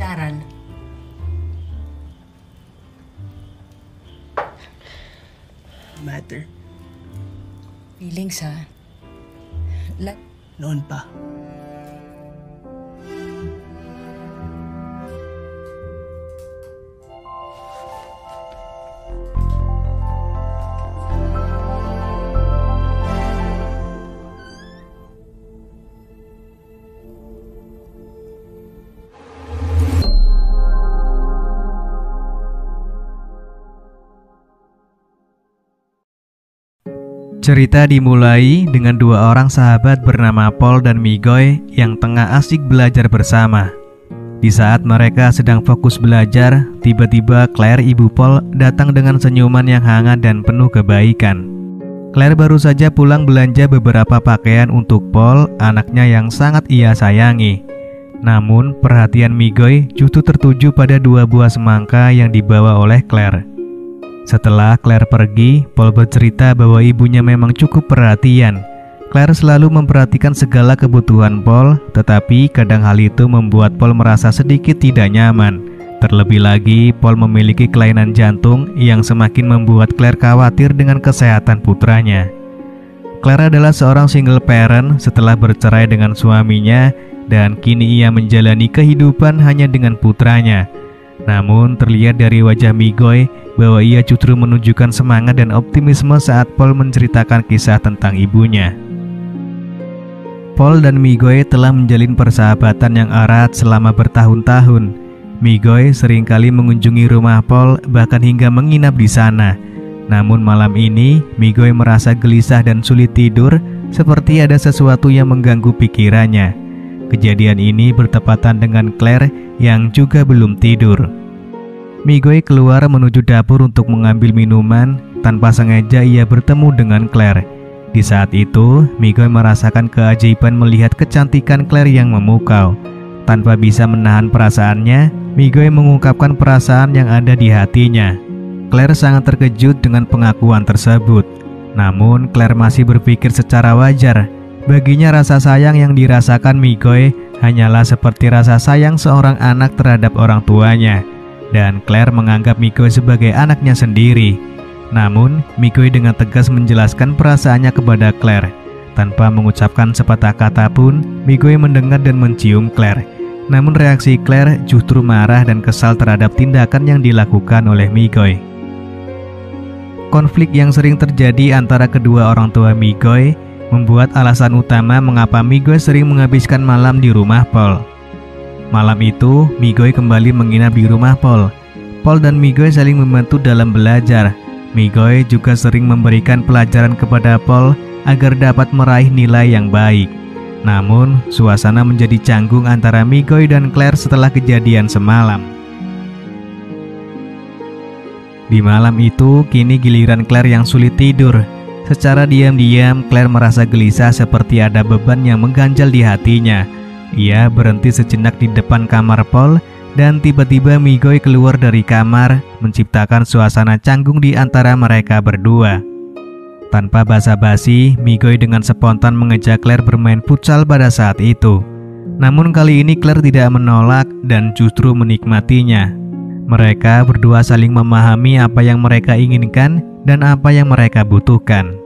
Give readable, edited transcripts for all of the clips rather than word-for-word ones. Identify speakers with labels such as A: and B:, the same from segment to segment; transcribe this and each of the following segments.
A: pacaran?
B: Matter.
A: Feelings ha?
B: Noon pa.
C: Cerita dimulai dengan dua orang sahabat bernama Paul dan Migoy yang tengah asik belajar bersama. Di saat mereka sedang fokus belajar, tiba-tiba Claire, ibu Paul, datang dengan senyuman yang hangat dan penuh kebaikan. Claire baru saja pulang belanja beberapa pakaian untuk Paul, anaknya yang sangat ia sayangi. Namun, perhatian Migoy justru tertuju pada dua buah semangka yang dibawa oleh Claire. Setelah Claire pergi, Paul bercerita bahwa ibunya memang cukup perhatian. Claire selalu memperhatikan segala kebutuhan Paul, tetapi kadang hal itu membuat Paul merasa sedikit tidak nyaman. Terlebih lagi, Paul memiliki kelainan jantung yang semakin membuat Claire khawatir dengan kesehatan putranya. Claire adalah seorang single parent setelah bercerai dengan suaminya, dan kini ia menjalani kehidupan hanya dengan putranya. Namun terlihat dari wajah Migoy bahwa ia justru menunjukkan semangat dan optimisme saat Paul menceritakan kisah tentang ibunya. Paul dan Migoy telah menjalin persahabatan yang erat selama bertahun-tahun. Migoy seringkali mengunjungi rumah Paul, bahkan hingga menginap di sana. Namun malam ini, Migoy merasa gelisah dan sulit tidur, seperti ada sesuatu yang mengganggu pikirannya. Kejadian ini bertepatan dengan Claire yang juga belum tidur. Migoy keluar menuju dapur untuk mengambil minuman. Tanpa sengaja ia bertemu dengan Claire. Di saat itu, Migoy merasakan keajaiban melihat kecantikan Claire yang memukau. Tanpa bisa menahan perasaannya, Migoy mengungkapkan perasaan yang ada di hatinya. Claire sangat terkejut dengan pengakuan tersebut. Namun, Claire masih berpikir secara wajar. Baginya rasa sayang yang dirasakan Migoy hanyalah seperti rasa sayang seorang anak terhadap orang tuanya. Dan Claire menganggap Migoy sebagai anaknya sendiri. Namun, Migoy dengan tegas menjelaskan perasaannya kepada Claire. Tanpa mengucapkan sepatah kata pun, Migoy mendengar dan mencium Claire. Namun reaksi Claire justru marah dan kesal terhadap tindakan yang dilakukan oleh Migoy. Konflik yang sering terjadi antara kedua orang tua Migoy membuat alasan utama mengapa Migoy sering menghabiskan malam di rumah Paul. Malam itu, Migoy kembali menginap di rumah Paul. Paul dan Migoy saling membantu dalam belajar. Migoy juga sering memberikan pelajaran kepada Paul agar dapat meraih nilai yang baik. Namun, suasana menjadi canggung antara Migoy dan Claire setelah kejadian semalam. Di malam itu, kini giliran Claire yang sulit tidur. Secara diam-diam, Claire merasa gelisah seperti ada beban yang mengganjal di hatinya. Ia berhenti sejenak di depan kamar Paul, dan tiba-tiba Migoy keluar dari kamar, menciptakan suasana canggung di antara mereka berdua. Tanpa basa-basi, Migoy dengan spontan mengajak Claire bermain futsal pada saat itu. Namun kali ini Claire tidak menolak dan justru menikmatinya. Mereka berdua saling memahami apa yang mereka inginkan dan apa yang mereka butuhkan.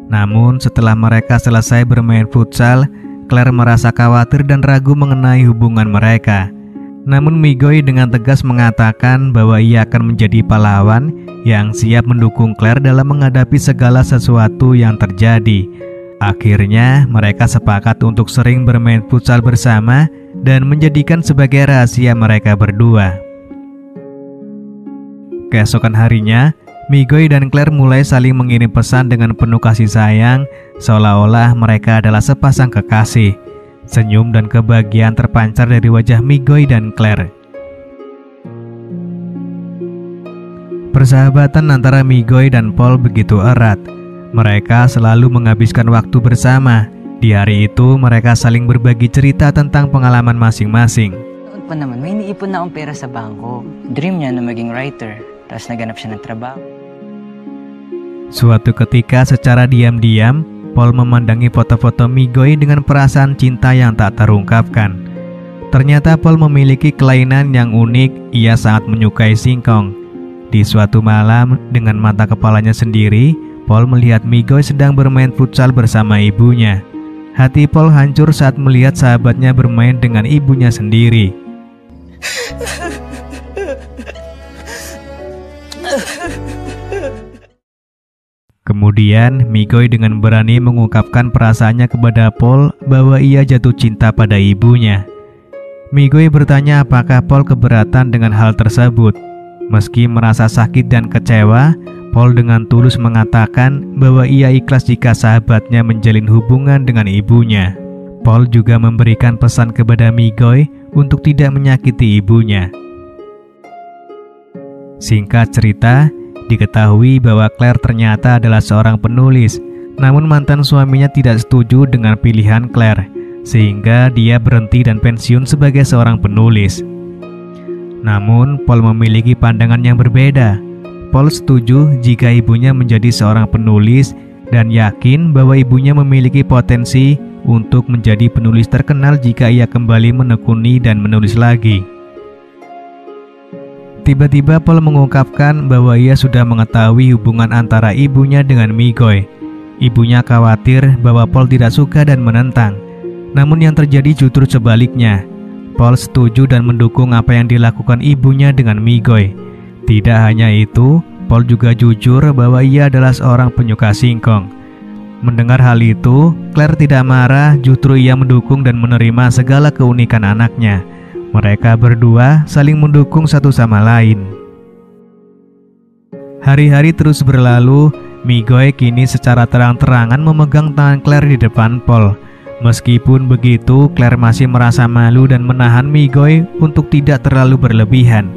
C: Namun setelah mereka selesai bermain futsal, Claire merasa khawatir dan ragu mengenai hubungan mereka. Namun Migoy dengan tegas mengatakan bahwa ia akan menjadi pahlawan yang siap mendukung Claire dalam menghadapi segala sesuatu yang terjadi. Akhirnya mereka sepakat untuk sering bermain futsal bersama dan menjadikan sebagai rahasia mereka berdua. Keesokan harinya, Migoy dan Claire mulai saling mengirim pesan dengan penuh kasih sayang, seolah-olah mereka adalah sepasang kekasih. Senyum dan kebahagiaan terpancar dari wajah Migoy dan Claire. Persahabatan antara Migoy dan Paul begitu erat. Mereka selalu menghabiskan waktu bersama. Di hari itu, mereka saling berbagi cerita tentang pengalaman masing-masing.
D: Noon pa naman, may iniipon na akong pera sa bangko. Dream niya na maging writer. Tapos naganap siya ng trabaho.
C: Suatu ketika secara diam-diam, Paul memandangi foto-foto Migoy dengan perasaan cinta yang tak terungkapkan. Ternyata Paul memiliki kelainan yang unik, ia sangat menyukai singkong. Di suatu malam, dengan mata kepalanya sendiri, Paul melihat Migoy sedang bermain futsal bersama ibunya. Hati Paul hancur saat melihat sahabatnya bermain dengan ibunya sendiri. Kemudian, Migoy dengan berani mengungkapkan perasaannya kepada Paul bahwa ia jatuh cinta pada ibunya. Migoy bertanya apakah Paul keberatan dengan hal tersebut. Meski merasa sakit dan kecewa, Paul dengan tulus mengatakan bahwa ia ikhlas jika sahabatnya menjalin hubungan dengan ibunya. Paul juga memberikan pesan kepada Migoy untuk tidak menyakiti ibunya. Singkat cerita, diketahui bahwa Claire ternyata adalah seorang penulis, namun mantan suaminya tidak setuju dengan pilihan Claire, sehingga dia berhenti dan pensiun sebagai seorang penulis. Namun, Paul memiliki pandangan yang berbeda. Paul setuju jika ibunya menjadi seorang penulis dan yakin bahwa ibunya memiliki potensi untuk menjadi penulis terkenal jika ia kembali menekuni dan menulis lagi. Tiba-tiba Paul mengungkapkan bahwa ia sudah mengetahui hubungan antara ibunya dengan Migoy. Ibunya khawatir bahwa Paul tidak suka dan menentang. Namun yang terjadi justru sebaliknya. Paul setuju dan mendukung apa yang dilakukan ibunya dengan Migoy. Tidak hanya itu, Paul juga jujur bahwa ia adalah seorang penyuka singkong. Mendengar hal itu, Claire tidak marah, justru ia mendukung dan menerima segala keunikan anaknya. Mereka berdua saling mendukung satu sama lain. Hari-hari terus berlalu, Migoy kini secara terang-terangan memegang tangan Claire di depan Paul. Meskipun begitu, Claire masih merasa malu dan menahan Migoy untuk tidak terlalu berlebihan.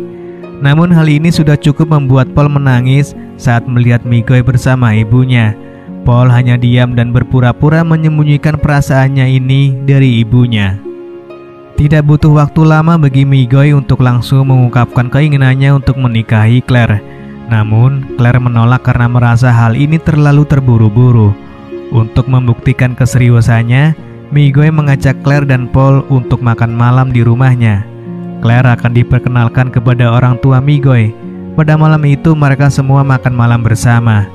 C: Namun hal ini sudah cukup membuat Paul menangis saat melihat Migoy bersama ibunya. Paul hanya diam dan berpura-pura menyembunyikan perasaannya ini dari ibunya. Tidak butuh waktu lama bagi Migoy untuk langsung mengungkapkan keinginannya untuk menikahi Claire. Namun, Claire menolak karena merasa hal ini terlalu terburu-buru. Untuk membuktikan keseriusannya, Migoy mengajak Claire dan Paul untuk makan malam di rumahnya. Claire akan diperkenalkan kepada orang tua Migoy. Pada malam itu mereka semua makan malam bersama.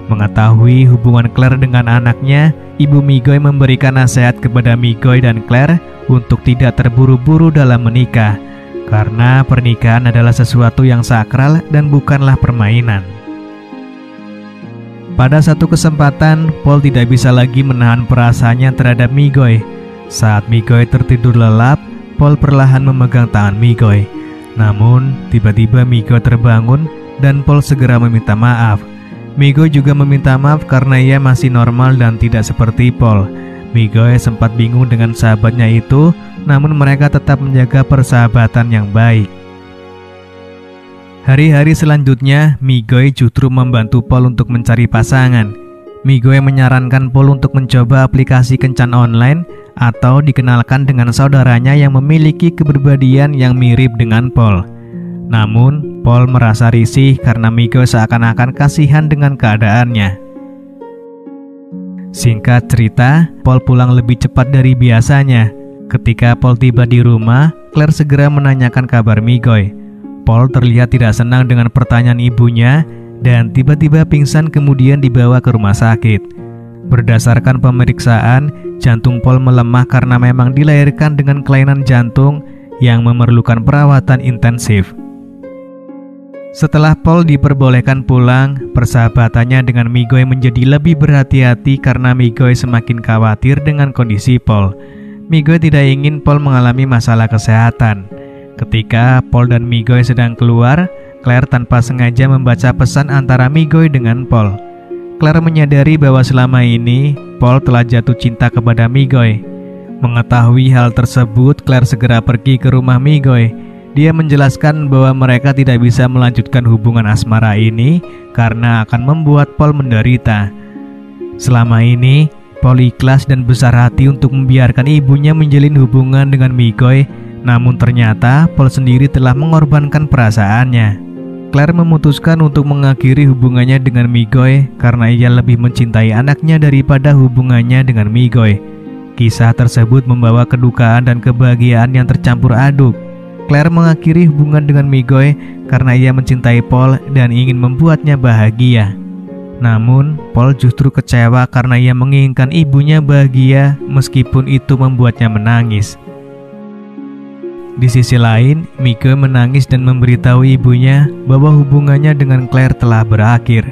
C: Mengetahui hubungan Claire dengan anaknya, ibu Migoy memberikan nasihat kepada Migoy dan Claire untuk tidak terburu-buru dalam menikah, karena pernikahan adalah sesuatu yang sakral dan bukanlah permainan. Pada satu kesempatan, Paul tidak bisa lagi menahan perasaannya terhadap Migoy. Saat Migoy tertidur lelap, Paul perlahan memegang tangan Migoy. Namun, tiba-tiba Migoy terbangun dan Paul segera meminta maaf. Migoy juga meminta maaf karena ia masih normal dan tidak seperti Paul. Migoy sempat bingung dengan sahabatnya itu, namun mereka tetap menjaga persahabatan yang baik. Hari-hari selanjutnya, Migoy justru membantu Paul untuk mencari pasangan. Migoy menyarankan Paul untuk mencoba aplikasi kencan online atau dikenalkan dengan saudaranya yang memiliki kepribadian yang mirip dengan Paul. Namun, Paul merasa risih karena Migoy seakan-akan kasihan dengan keadaannya. Singkat cerita, Paul pulang lebih cepat dari biasanya. Ketika Paul tiba di rumah, Claire segera menanyakan kabar Migoy. Paul terlihat tidak senang dengan pertanyaan ibunya dan tiba-tiba pingsan kemudian dibawa ke rumah sakit. Berdasarkan pemeriksaan, jantung Paul melemah karena memang dilahirkan dengan kelainan jantung yang memerlukan perawatan intensif. Setelah Paul diperbolehkan pulang, persahabatannya dengan Migoy menjadi lebih berhati-hati karena Migoy semakin khawatir dengan kondisi Paul. Migoy tidak ingin Paul mengalami masalah kesehatan. Ketika Paul dan Migoy sedang keluar, Claire tanpa sengaja membaca pesan antara Migoy dengan Paul. Claire menyadari bahwa selama ini Paul telah jatuh cinta kepada Migoy. Mengetahui hal tersebut, Claire segera pergi ke rumah Migoy. Dia menjelaskan bahwa mereka tidak bisa melanjutkan hubungan asmara ini karena akan membuat Paul menderita. Selama ini, Paul ikhlas dan besar hati untuk membiarkan ibunya menjalin hubungan dengan Migoy. Namun ternyata Paul sendiri telah mengorbankan perasaannya. Claire memutuskan untuk mengakhiri hubungannya dengan Migoy karena ia lebih mencintai anaknya daripada hubungannya dengan Migoy. Kisah tersebut membawa kedukaan dan kebahagiaan yang tercampur aduk. Claire mengakhiri hubungan dengan Migoy karena ia mencintai Paul dan ingin membuatnya bahagia. Namun, Paul justru kecewa karena ia menginginkan ibunya bahagia meskipun itu membuatnya menangis. Di sisi lain, Migoy menangis dan memberitahu ibunya bahwa hubungannya dengan Claire telah berakhir.